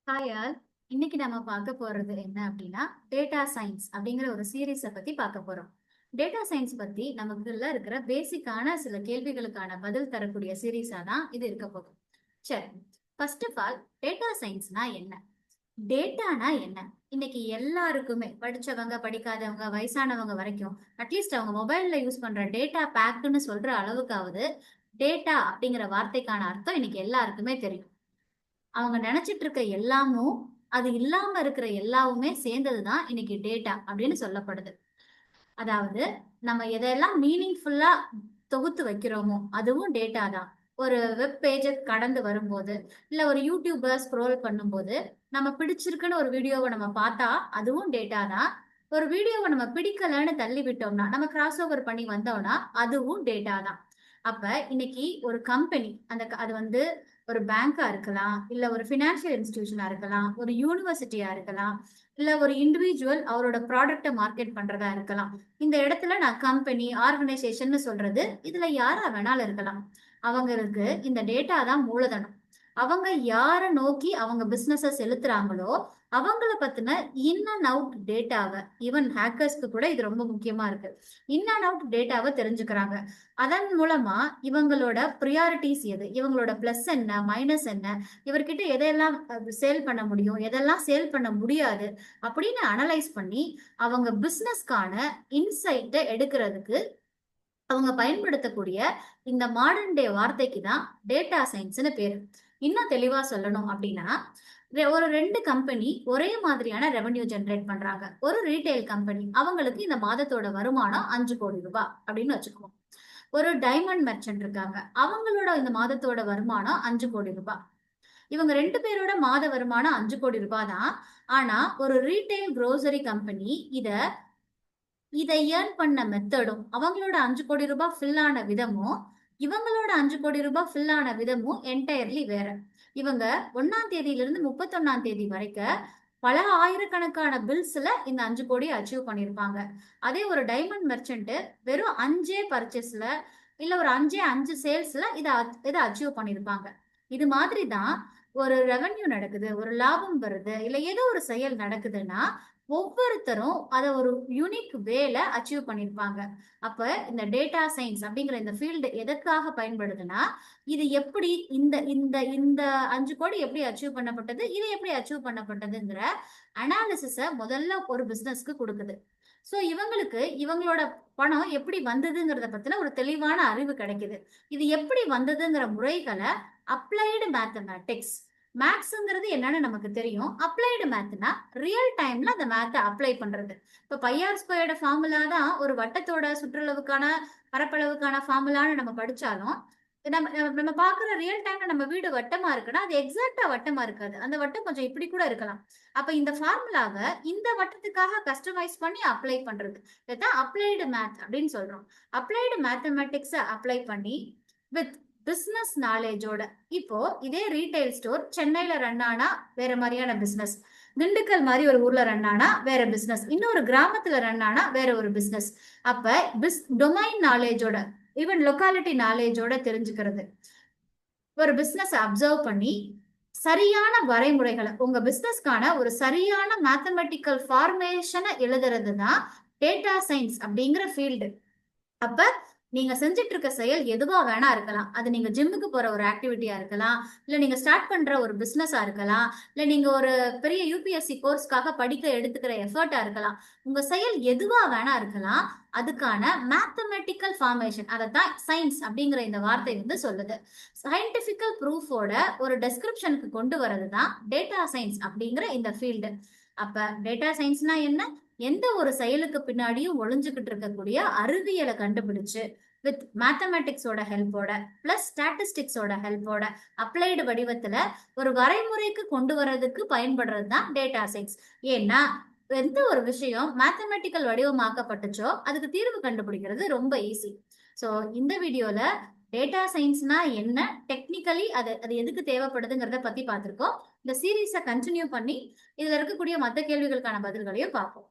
Hi all. இன்னைக்கு நம்ம பார்க்க போறது என்ன அப்படின்னா டேட்டா சயின்ஸ் அப்படிங்கிற ஒரு சீரீஸை பத்தி பார்க்க போறோம். டேட்டா சயின்ஸ் பத்தி நமக்குள்ள இருக்கிற பேசிக்கான சில கேள்விகளுக்கான பதில் தரக்கூடிய சீரீஸா தான் இது இருக்க போகுது. சரி, ஃபர்ஸ்ட் ஆஃப் ஆல் டேட்டா சயின்ஸ்னா என்ன, டேட்டானா என்ன? இன்னைக்கு எல்லாருக்குமே படிச்சவங்க படிக்காதவங்க வயசானவங்க வரைக்கும் அட்லீஸ்ட் அவங்க மொபைல்ல யூஸ் பண்ற டேட்டா பேக்குன்னு சொல்ற அளவுக்காவது டேட்டா அப்படிங்கிற வார்த்தைக்கான அர்த்தம் இன்னைக்கு எல்லாருக்குமே தெரியும். அவங்க நினைச்சிட்டு இருக்க எல்லாமும் அது இல்லாம இருக்கிற எல்லாவுமே சேர்ந்ததுதான் இன்னைக்கு டேட்டா அப்படின்னு சொல்லப்படுது. அதாவது நம்ம எதெல்லாம் மீனிங்ஃபுல்லா தொகுத்து வைக்கிறோமோ அதுவும் டேட்டா தான். ஒரு வெப் பேஜை கடந்து வரும்போது இல்ல ஒரு யூடியூப ஸ்க்ரோல் பண்ணும்போது நம்ம பிடிச்சிருக்குன்னு ஒரு வீடியோவை நம்ம பார்த்தா அதுவும் டேட்டா தான். ஒரு வீடியோவை நம்ம பிடிக்கலன்னு தள்ளி விட்டோம்னா நம்ம கிராஸ் ஓவர் பண்ணி வந்தோம்னா அதுவும் டேட்டா தான். அப்ப இன்னைக்கு ஒரு கம்பெனி அது வந்து ஒரு பேங்கா இருக்கலாம், இல்ல ஒரு பினான்சியல் இன்ஸ்டிடியூஷனா இருக்கலாம், ஒரு யூனிவர்சிட்டியா இருக்கலாம், இல்ல ஒரு இண்டிவிஜுவல் அவரோட ப்ராடக்ட மார்க்கெட் பண்றதா இருக்கலாம். இந்த இடத்துல நான் கம்பெனி ஆர்கனைசேஷன் சொல்றது இதுல யாரா வேணாலும் இருக்கலாம். அவங்களுக்கு இந்த டேட்டா தான் மூலதனம். அவங்க யார நோக்கி அவங்க பிசினஸ செலுத்துறாங்களோ அவங்கள பத்தின இன் அண்ட் அவுட் டேட்டாவை, ஈவன் ஹேக்கர்ஸ்க்கு கூட இது ரொம்ப முக்கியமா இருக்கு, இன் அண்ட் அவுட் டேட்டாவை தெரிஞ்சுக்கிறாங்க. அதன் மூலமா இவங்களோட ப்ரியாரிட்டிஸ் எது, இவங்களோட பிளஸ் என்ன மைனஸ் என்ன, இவர்கிட்ட எதையெல்லாம் சேல் பண்ண முடியும் எதெல்லாம் சேல் பண்ண முடியாது அப்படின்னு அனலைஸ் பண்ணி அவங்க பிசினஸ்க்கான இன்சைட்டை எடுக்கிறதுக்கு அவங்க பயன்படுத்தக்கூடிய இந்த மாடர்ன் டே வார்த்தைக்கு தான் டேட்டா சயின்ஸ்னு பேரு. இன்னும் தெளிவா சொல்லணும் அப்படின்னா ஒரு ரெண்டு கம்பெனி ஒரே மாதிரியான ரெவன்யூ ஜெனரேட் பண்றாங்க. ஒரு ரீட்டைல் கம்பெனி, அவங்களுக்கு இந்த மாதத்தோட வருமானம் 5 கோடி ரூபாய் அப்படின்னு வச்சுக்குவோம். ஒரு டைமண்ட் மெர்ச்சன்ட் இருக்காங்க, அவங்களோட இந்த மாதத்தோட வருமானம் 5 கோடி ரூபாய். இவங்க ரெண்டு பேரோட மாத வருமானம் 5 கோடி ரூபாய் தான். ஆனா ஒரு ரீட்டைல் குரோசரி கம்பெனி இதை ஏர்ன் பண்ண மெத்தடும் அவங்களோட 5 கோடி ரூபாய் ஃபில் ஆன விதமும் இவங்களோட 5 கோடி ரூபாய் ஃபில் ஆன விதமும் என்டையர்லி வேற. இவங்க 1ஆம் தேதியில இருந்து 31ஆம் தேதி வரைக்கும் பல ஆயிரக்கணக்கான பில்ஸ்ல இந்த 5 கோடி அச்சீவ் பண்ணியிருப்பாங்க. அதே ஒரு டைமண்ட் மெர்ச்சன்ட் வெறும் 5 பர்ச்சேஸ்ல இல்ல ஒரு 5 சேல்ஸ்ல இதை அச்சீவ் பண்ணியிருப்பாங்க. இது மாதிரி தான் ஒரு ரெவென்யூ நடக்குது, ஒரு லாபம் வருது, இல்ல ஏதோ ஒரு செயல் நடக்குதுன்னா ஒவ்வொருத்தரும் அதை ஒரு யூனிக் வேல அச்சீவ் பண்ணியிருப்பாங்க. அப்ப இந்த டேட்டா சயின்ஸ் அப்படிங்கிற இந்த ஃபீல்டு எதற்காக பயன்படுதுன்னா இது எப்படி இந்த இந்த இந்த 5 கோடி எப்படி அச்சீவ் பண்ணப்பட்டது, இது எப்படி அச்சீவ் பண்ணப்பட்டதுங்கிற அனாலிசிஸ முதல்ல ஒரு பிசினஸ்க்கு கொடுக்குது. ஸோ இவங்களுக்கு இவங்களோட பணம் எப்படி வந்ததுங்கிறத பத்தின ஒரு தெளிவான அறிவு கிடைக்குது. இது எப்படி வந்ததுங்கிற முறைகளை அப்ளைடு மேத்தமேட்டிக்ஸ், மேத்ஸ்ங்கிறது என்னன்னு நமக்கு தெரியும். அப்ளைடு மேத்னா ரியல் டைம்ல அந்த மேத்தை அப்ளை பண்றது. இப்ப பையார் ஸ்கொயர்ட ஃபார்முலா தான் ஒரு வட்டத்தோட சுற்றளவுக்கான பரப்பளவுக்கான ஃபார்முலான்னு நம்ம படிச்சாலும் நம்ம நம்ம பாக்குற ரியல் டைம்ல நம்ம வீடு வட்டமா இருக்குன்னா அது எக்ஸாக்டா வட்டமா இருக்காது, அந்த வட்டம் கொஞ்சம் இப்படி கூட இருக்கலாம். அப்ப இந்த ஃபார்முலாவை இந்த வட்டத்துக்காக கஸ்டமைஸ் பண்ணி அப்ளை பண்றது இதான் அப்ளைடு மேத் அப்படின்னு சொல்றோம். அப்ளைடு மேத்தமேட்டிக்ஸை அப்ளை பண்ணி வித் பிசினஸ் நாலேஜோட இப்போ இதே ரீட்டைல் ஸ்டோர் சென்னையில ரன் ஆனா வேற மாதிரியான பிசினஸ், திண்டுக்கல் மாதிரி ஒரு ஊர்ல ரன் ஆனா வேற பிசினஸ், இன்னொரு கிராமத்துல ரன் ஆனா வேற ஒரு பிசினஸ். அப்ப டொமைன் நாலேஜோட ஈவன் லொக்காலிட்டி நாலேஜோட தெரிஞ்சுக்கிறது, ஒரு பிசினஸ் அப்சர்வ் பண்ணி சரியான வரைமுறைகளை உங்க பிசினஸ்க்கான ஒரு சரியான மேத்தமெட்டிக்கல் ஃபார்மேஷனை எழுதுறது தான் டேட்டா சயின்ஸ் அப்படிங்கிற ஃபீல்டு. அப்ப நீங்க செஞ்சுட்டு இருக்க செயல் எதுவா வேணா இருக்கலாம். அது நீங்க ஜிம்முக்கு போற ஒரு ஆக்டிவிட்டியா இருக்கலாம், இல்ல நீங்க ஸ்டார்ட் பண்ற ஒரு பிசினஸா இருக்கலாம், இல்ல நீங்க ஒரு பெரிய யூபிஎஸ்சி கோர்ஸ்க்காக படிக்க எடுத்துக்கிற எஃபர்ட்டா இருக்கலாம். உங்க செயல் எதுவா வேணா இருக்கலாம், அதுக்கான மேத்தமெட்டிக்கல் ஃபார்மேஷன் அதைத்தான் சயின்ஸ் அப்படிங்கிற இந்த வார்த்தை வந்து சொல்லுது. சயின்டிபிக்கல் ப்ரூஃபோட ஒரு டெஸ்கிரிப்ஷனுக்கு கொண்டு வரது தான் டேட்டா சயின்ஸ் அப்படிங்கிற இந்த ஃபீல்டு. அப்ப டேட்டா சயின்ஸ்னா என்ன, எந்த ஒரு செயலுக்கு பின்னாடியும் ஒளிஞ்சுக்கிட்டு இருக்கக்கூடிய அறிவியலை கண்டுபிடிச்சு வித் மேத்தமேட்டிக்ஸோட ஹெல்ப்போட பிளஸ் ஸ்டாட்டிஸ்டிக்ஸோட ஹெல்ப்போட அப்ளைடு வடிவத்துல ஒரு வரைமுறைக்கு கொண்டு வர்றதுக்கு பயன்படுறது தான் டேட்டா சயின்ஸ். ஏன்னா எந்த ஒரு விஷயம் மேத்தமெட்டிக்கல் வடிவமாக்கப்பட்டுச்சோ அதுக்கு தீர்வு கண்டுபிடிக்கிறது ரொம்ப ஈஸி. ஸோ இந்த வீடியோல டேட்டா சயின்ஸ்னா என்ன, டெக்னிக்கலி அது அது எதுக்கு தேவைப்படுதுங்கிறத பத்தி பார்த்திருக்கோம். இந்த சீரீஸை கண்டினியூ பண்ணி இதுல இருக்கக்கூடிய மற்ற கேள்விகளுக்கான பதில்களையும் பார்ப்போம்.